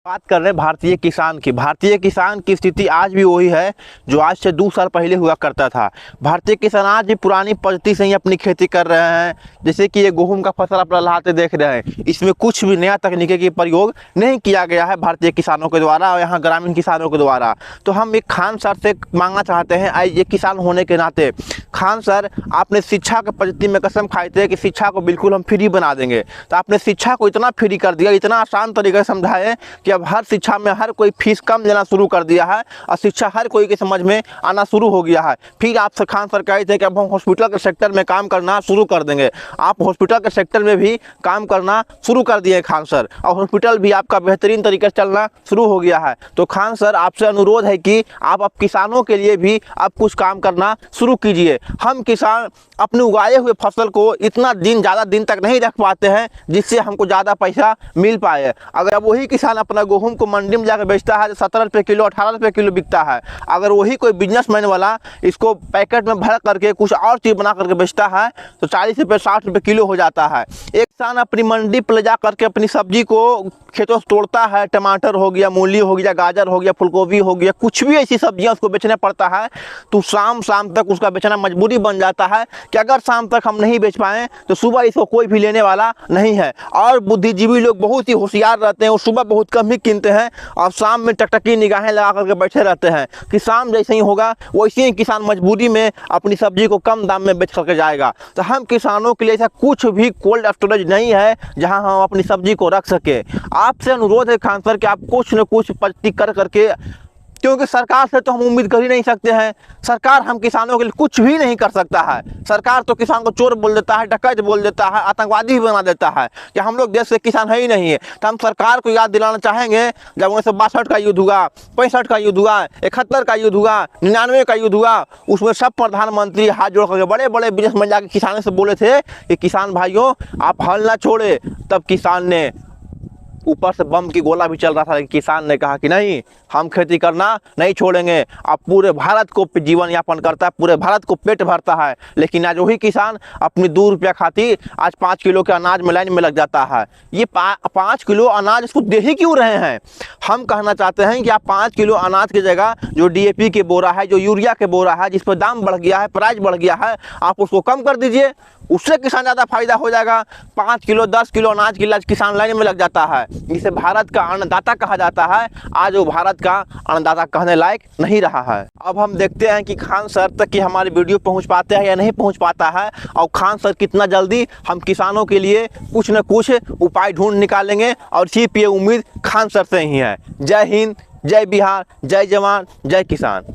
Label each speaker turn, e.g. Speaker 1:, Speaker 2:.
Speaker 1: बात कर रहे हैं भारतीय किसान की। भारतीय किसान की स्थिति आज भी वही है जो आज से 2 साल पहले हुआ करता था। भारतीय किसान आज भी पुरानी पद्धति से ही अपनी खेती कर रहे हैं। जैसे कि ये गेहूं का फसल आप लहलहाते देख रहे हैं, इसमें कुछ भी नया तकनीकी की प्रयोग नहीं किया गया है भारतीय किसानों के द्वारा और यहाँ ग्रामीण किसानों के द्वारा। तो हम एक खान सर से मांगना चाहते हैं, आज ये किसान होने के नाते, खान सर आपने शिक्षा की पद्धति में कसम खाए थे कि शिक्षा को बिल्कुल हम फ्री बना देंगे, तो आपने शिक्षा को इतना फ्री कर दिया, इतना आसान तरीके से समझाए कि अब हर शिक्षा में हर कोई फीस कम लेना शुरू कर दिया है और शिक्षा हर कोई के समझ में आना शुरू हो गया है। फिर आप खान सर कहे थे कि अब हम हॉस्पिटल के सेक्टर में काम करना शुरू कर देंगे। आप हॉस्पिटल के सेक्टर में भी काम करना शुरू कर दिए खान सर, और हॉस्पिटल भी आपका बेहतरीन तरीके से चलना शुरू हो गया है। तो खान सर आपसे अनुरोध है कि आप अब किसानों के लिए भी अब कुछ काम करना शुरू कीजिए। हम किसान अपने उगाए हुए फसल को इतना दिन ज़्यादा दिन तक नहीं रख पाते हैं जिससे हमको ज़्यादा पैसा मिल पाए। अगर अब वही किसान अपना गेहूं को मंडी में जाकर बेचता है तो 17 रुपये किलो 18 रुपये किलो बिकता है। अगर वही कोई बिजनेसमैन वाला इसको पैकेट में भर करके कुछ और चीज़ बना करके बेचता है तो 40 रुपये 60 रुपये किलो हो जाता है। एक किसान अपनी मंडी पर ले जा करके अपनी सब्जी को खेतों से तोड़ता है, टमाटर हो गया, मूली हो गया, गाजर हो गया, फूलगोभी हो गया, कुछ भी ऐसी सब्जियां उसको बेचना पड़ता है, तो शाम तक उसका बेचना मजबूरी बन जाता है कि अगर शाम तक हम नहीं बेच पाएँ तो सुबह इसको कोई भी लेने वाला नहीं है। और बुद्धिजीवी लोग बहुत ही होशियार रहते हैं, वो सुबह बहुत कम ही कीनते हैं और शाम में टकटकी निगाहें लगा करके बैठे रहते हैं कि शाम जैसे ही होगा वैसे ही किसान मजबूरी में अपनी सब्जी को कम दाम में बेच करके जाएगा। तो हम किसानों के लिए ऐसा कुछ भी कोल्ड स्टोरेज नहीं है जहां हम अपनी सब्जी को रख सके। आपसे अनुरोध है खान सर कि आप कुछ न कुछ पद्धति कर करके, क्योंकि सरकार से तो हम उम्मीद कर ही नहीं सकते हैं। सरकार हम किसानों के लिए कुछ भी नहीं कर सकता है। सरकार तो किसान को चोर बोल देता है, डकैत बोल देता है, आतंकवादी भी बना देता है कि हम लोग देश के किसान है ही नहीं है। तो हम सरकार को याद दिलाना चाहेंगे जब 1962 का युद्ध हुआ, 65 का युद्ध हुआ, 71 का युद्ध हुआ, 99 का युद्ध हुआ, उसमें सब प्रधानमंत्री हाथ जोड़ करके बड़े बड़े बिजनेसमैन जाके किसानों से बोले थे कि किसान भाइयों आप हल ना छोड़े। तब किसान ने, ऊपर से बम की गोला भी चल रहा था, लेकिन किसान ने कहा कि नहीं, हम खेती करना नहीं छोड़ेंगे। अब पूरे भारत को जीवन यापन करता है, पूरे भारत को पेट भरता है, लेकिन आज वही किसान अपनी 2 रुपया खातिर आज 5 किलो के अनाज में लाइन में लग जाता है। ये 5 किलो अनाज इसको दे ही क्यों रहे हैं? हम कहना चाहते हैं कि आप 5 किलो अनाज की जगह जो DAP के बोरा है, जो यूरिया के बोरा है, जिस पर दाम बढ़ गया है, प्राइस बढ़ गया है, आप उसको कम कर दीजिए, उससे किसान ज़्यादा फायदा हो जाएगा। 5 किलो 10 किलो अनाज के लिए किसान लाइन में लग जाता है, जिसे भारत का अन्नदाता कहा जाता है। आज वो भारत का अन्नदाता कहने लायक नहीं रहा है। अब हम देखते हैं कि खान सर तक की हमारी वीडियो पहुंच पाते हैं या नहीं पहुंच पाता है, और खान सर कितना जल्दी हम किसानों के लिए कुछ न कुछ उपाय ढूंढ निकालेंगे, और सिर्फ ये उम्मीद खान सर से ही है। जय हिंद, जय बिहार, जय जवान, जय किसान।